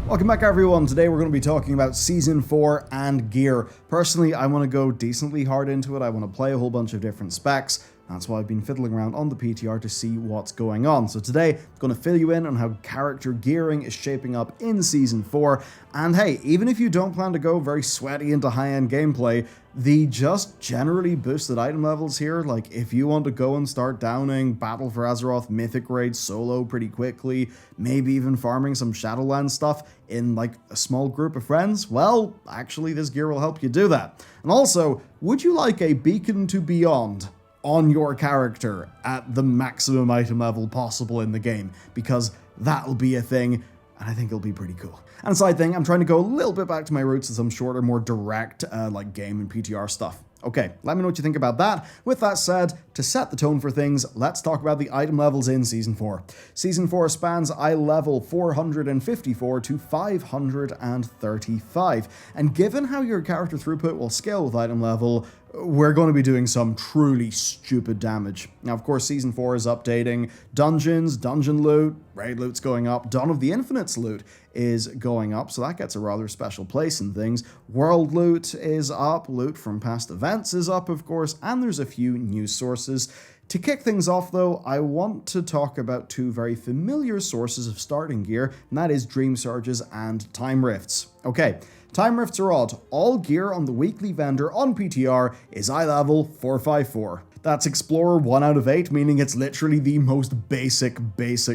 Welcome back everyone. Today we're going to be talking about Season 4 and gear. Personally, I want to go decently hard into it. I want to play a whole bunch of different specs. That's why I've been fiddling around on the PTR to see what's going on. So today, I'm going to fill you in on how character gearing is shaping up in Season 4. And hey, even if you don't plan to go very sweaty into high-end gameplay, the just generally boosted item levels here, like if you want to go and start downing Battle for Azeroth Mythic Raid solo pretty quickly, maybe even farming some Shadowlands stuff in like a small group of friends, well, actually this gear will help you do that. And also, would you like a beacon to beyond on your character at the maximum item level possible in the game? Because that'll be a thing, and I think it'll be pretty cool. And a side thing, I'm trying to go a little bit back to my roots in some shorter, more direct, like game and PTR stuff. Okay, let me know what you think about that. With that said, to set the tone for things, let's talk about the item levels in Season 4. Season 4 spans eye level 454 to 535, and given how your character throughput will scale with item level, we're going to be doing some truly stupid damage. Now, of course, Season 4 is updating dungeons, dungeon loot, raid loot's going up, Dawn of the Infinites loot is going up, so that gets a rather special place in things. World loot is up, loot from past events is up, of course, and there's a few new sources. To kick things off, though, I want to talk about two very familiar sources of starting gear, and that is Dream Surges and Time Rifts. Okay, Time Rifts are odd. All gear on the weekly vendor on PTR is eye level 454. That's Explorer 1 out of 8, meaning it's literally the most basic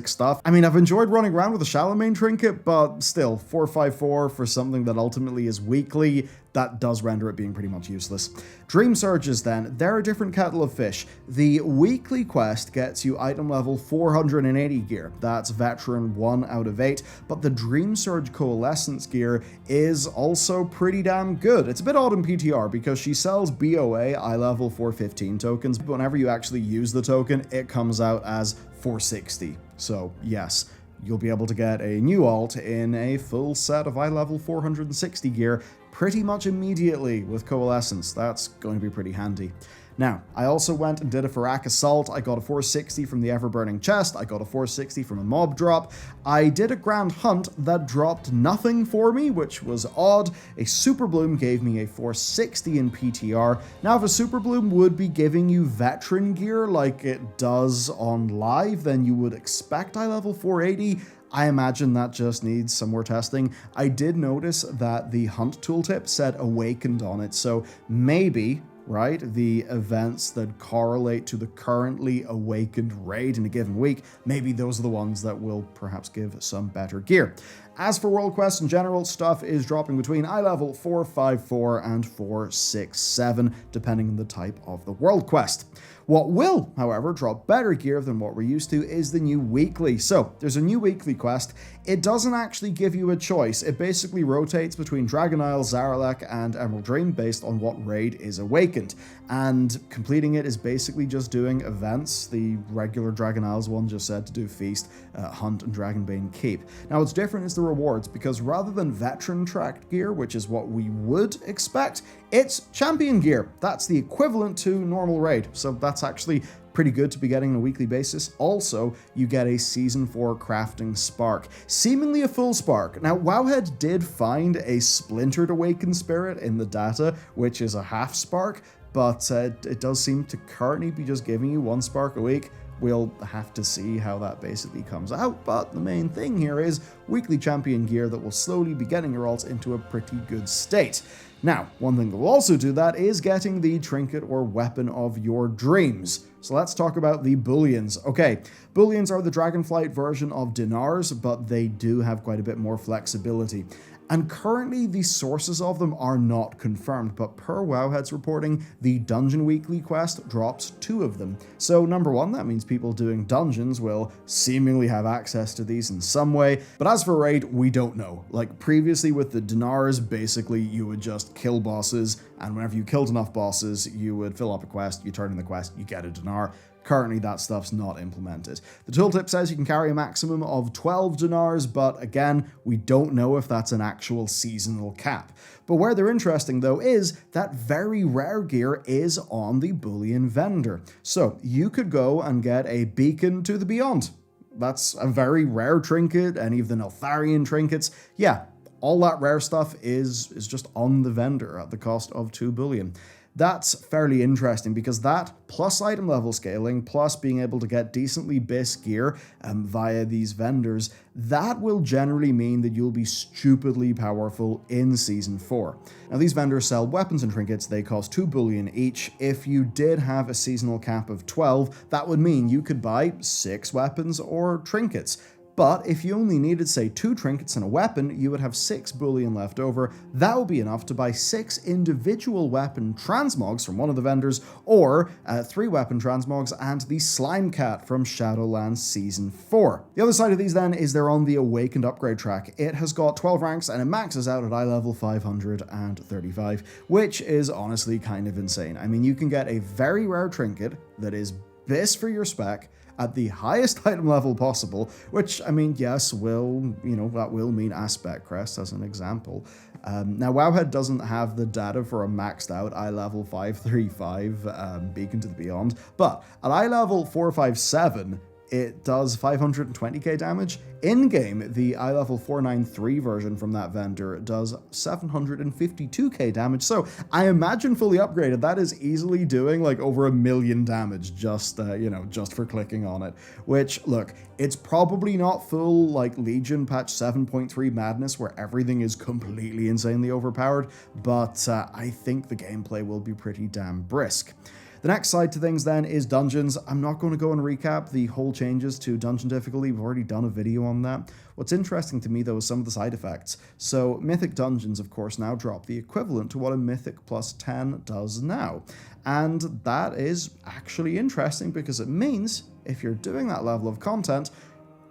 stuff. I mean, I've enjoyed running around with a Charlemagne trinket, but still, 454 for something that ultimately is weekly, that does render it being pretty much useless. Dream Surges then, they're a different kettle of fish. The weekly quest gets you item level 480 gear. That's Veteran 1 out of 8, but the Dream Surge Coalescence gear is also pretty damn good. It's a bit odd in PTR because she sells BOA eye level 415 tokens, but whenever you actually use the token, it comes out as 460. So yes, you'll be able to get a new alt in a full set of eye level 460 gear pretty much immediately with Coalescence. That's going to be pretty handy. Now, I also went and did a Farak Assault. I got a 460 from the Ever-Burning Chest. I got a 460 from a mob drop. I did a Grand Hunt that dropped nothing for me, which was odd. A Super Bloom gave me a 460 in PTR. Now, if a Super Bloom would be giving you Veteran gear like it does on Live, then you would expect eye level 480. I imagine that just needs some more testing. I did notice that the Hunt tooltip said Awakened on it, so maybe, right, the events that correlate to the currently awakened raid in a given week, maybe those are the ones that will perhaps give some better gear. As for World Quests in general, stuff is dropping between eye level 454 and 467, depending on the type of the World Quest. What will, however, drop better gear than what we're used to is the new weekly. So, there's a new weekly quest. It doesn't actually give you a choice. It basically rotates between Dragon Isle, Zaralek, and Emerald Dream based on what raid is awakened. And completing it is basically just doing events. The regular Dragon Isles one just said to do Feast, Hunt, and Dragonbane Keep. Now, what's different is the rewards, because rather than veteran tracked gear, which is what we would expect, it's champion gear. That's the equivalent to normal raid. So that's actually pretty good to be getting on a weekly basis. Also, you get a Season 4 crafting spark, seemingly a full spark. Now, Wowhead did find a splintered awakened spirit in the data, which is a half spark, but it does seem to currently be just giving you one spark a week. We'll have to see how that basically comes out, but the main thing here is weekly champion gear that will slowly be getting your alts into a pretty good state. Now, one thing that will also do that is getting the trinket or weapon of your dreams. So let's talk about the Booleans. Okay, Booleans are the Dragonflight version of dinars, but they do have quite a bit more flexibility. And currently, the sources of them are not confirmed, but per Wowhead's reporting, the Dungeon Weekly quest drops 2 of them. So number 1, that means people doing dungeons will seemingly have access to these in some way, but as for raid, we don't know. Like previously with the dinars, basically you would just kill bosses, and whenever you killed enough bosses, you would fill up a quest, you turn in the quest, you get a dinar. Currently, that stuff's not implemented. The tooltip says you can carry a maximum of 12 dinars, but again, we don't know if that's an actual seasonal cap. But where they're interesting, though, is that very rare gear is on the Boolean vendor. So you could go and get a Beacon to the Beyond. That's a very rare trinket, any of the Neltharion trinkets. Yeah, all that rare stuff is just on the vendor at the cost of 2 billion. That's fairly interesting because that, plus item level scaling, plus being able to get decently bisque gear via these vendors, that will generally mean that you'll be stupidly powerful in Season 4. Now, these vendors sell weapons and trinkets. They cost 2 billion each. If you did have a seasonal cap of 12, that would mean you could buy 6 weapons or trinkets. But if you only needed, say, 2 trinkets and a weapon, you would have 6 bullion left over. That would be enough to buy 6 individual weapon transmogs from one of the vendors, or 3 weapon transmogs and the Slime Cat from Shadowlands Season 4. The other side of these then is they're on the Awakened upgrade track. It has got 12 ranks and it maxes out at eye level 535, which is honestly kind of insane. I mean, you can get a very rare trinket that is best for your spec, at the highest item level possible, which, I mean, yes, that will mean Aspect Crest as an example. Now, Wowhead doesn't have the data for a maxed out eye level 535 Beacon to the Beyond, but at eye level 457, it does 520k damage. In-game, the eye level 493 version from that vendor does 752k damage. So I imagine fully upgraded, that is easily doing like over 1 million damage just for clicking on it. Which, look, it's probably not full like Legion patch 7.3 madness where everything is completely insanely overpowered, but I think the gameplay will be pretty damn brisk. The next side to things then is dungeons. I'm not going to go and recap the whole changes to dungeon difficulty. We've already done a video on that. What's interesting to me though is some of the side effects. So Mythic dungeons, of course, now drop the equivalent to what a Mythic plus 10 does now. And that is actually interesting because it means if you're doing that level of content,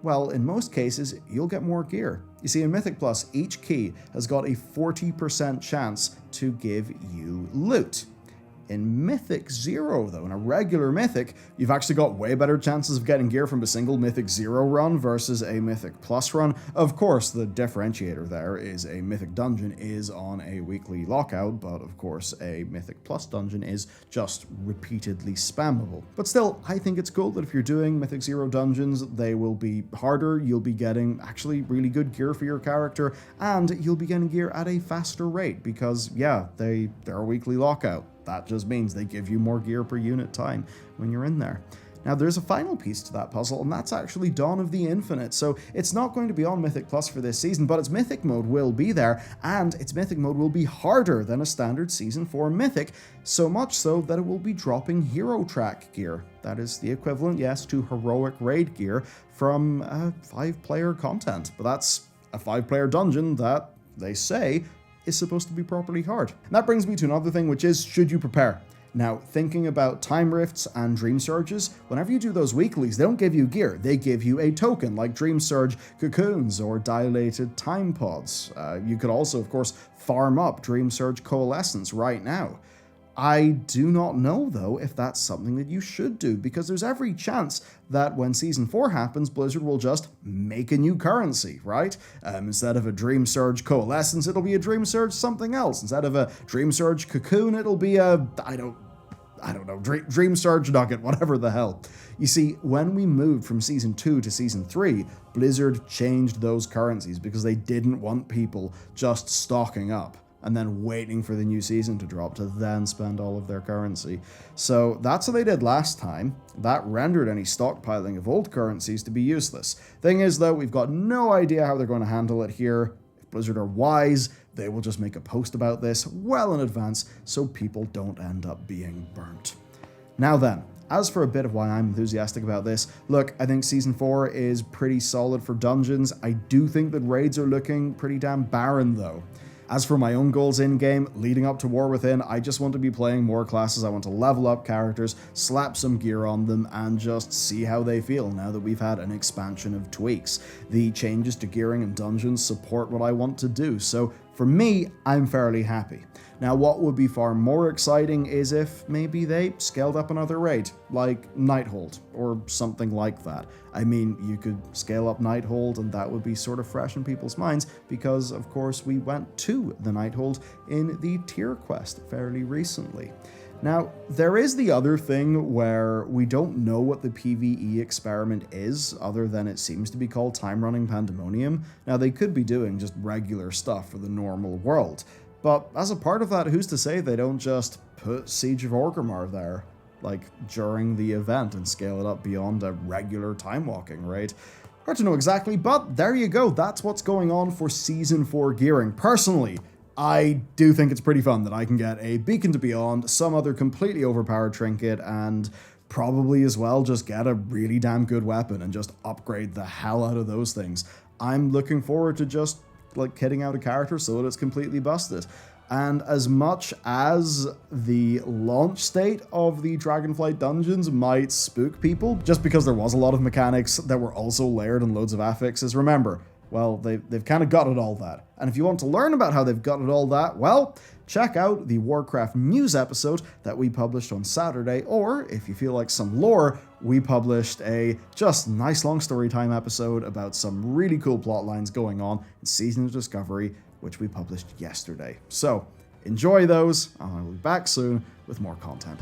well, in most cases, you'll get more gear. You see, in Mythic Plus, each key has got a 40% chance to give you loot. In Mythic 0, though, in a regular Mythic, you've actually got way better chances of getting gear from a single Mythic 0 run versus a Mythic Plus run. Of course, the differentiator there is a Mythic dungeon is on a weekly lockout, but of course a Mythic Plus dungeon is just repeatedly spammable. But still, I think it's cool that if you're doing Mythic 0 dungeons, they will be harder, you'll be getting actually really good gear for your character, and you'll be getting gear at a faster rate because, yeah, they're a weekly lockout. That just means they give you more gear per unit time when you're in there. Now, there's a final piece to that puzzle, and that's actually Dawn of the Infinite. So it's not going to be on Mythic Plus for this season, but its Mythic mode will be there, and its Mythic mode will be harder than a standard Season 4 Mythic, so much so that it will be dropping Hero Track gear. That is the equivalent, yes, to Heroic Raid gear from 5-player content. But that's a 5-player dungeon that, they say, is supposed to be properly hard. And that brings me to another thing, which is, should you prepare? Now, thinking about Time Rifts and Dream Surges, whenever you do those weeklies, they don't give you gear, they give you a token, like Dream Surge Cocoons or Dilated Time Pods. You could also, of course, farm up Dream Surge Coalescence right now. I do not know, though, if that's something that you should do, because there's every chance that when Season 4 happens, Blizzard will just make a new currency, right? Instead of a Dream Surge Coalescence, it'll be a Dream Surge something else. Instead of a Dream Surge Cocoon, it'll be a, I don't know, Dream Surge Nugget, whatever the hell. You see, when we moved from Season 2 to Season 3, Blizzard changed those currencies because they didn't want people just stocking up and then waiting for the new season to drop to then spend all of their currency. So that's what they did last time. That rendered any stockpiling of old currencies to be useless. Thing is, though, we've got no idea how they're going to handle it here. If Blizzard are wise, they will just make a post about this well in advance so people don't end up being burnt. Now then, as for a bit of why I'm enthusiastic about this, look, I think Season 4 is pretty solid for dungeons. I do think that raids are looking pretty damn barren, though. As for my own goals in-game, leading up to War Within, I just want to be playing more classes. I want to level up characters, slap some gear on them, and just see how they feel now that we've had an expansion of tweaks. The changes to gearing and dungeons support what I want to do, so for me, I'm fairly happy. Now, what would be far more exciting is if maybe they scaled up another raid, like Nighthold, or something like that. I mean, you could scale up Nighthold, and that would be sort of fresh in people's minds, because, of course, we went to the Nighthold in the tier quest fairly recently. Now, there is the other thing where we don't know what the PvE experiment is, other than it seems to be called Time Running Pandemonium. Now, they could be doing just regular stuff for the normal world, but as a part of that, who's to say they don't just put Siege of Orgrimmar there, like, during the event and scale it up beyond a regular time walking, right? Hard to know exactly, but there you go, that's what's going on for Season 4 gearing. Personally, I do think it's pretty fun that I can get a Beacon to Beyond, some other completely overpowered trinket, and probably as well just get a really damn good weapon and just upgrade the hell out of those things. I'm looking forward to just, like, kitting out a character so that it's completely busted. And as much as the launch state of the Dragonflight dungeons might spook people, just because there was a lot of mechanics that were also layered and loads of affixes, remember, well, they've kind of gutted all that. And if you want to learn about how they've gutted all that, well, check out the Warcraft news episode that we published on Saturday, or if you feel like some lore, we published a just nice long story time episode about some really cool plot lines going on in Season of Discovery, which we published yesterday. So enjoy those, and I'll be back soon with more content.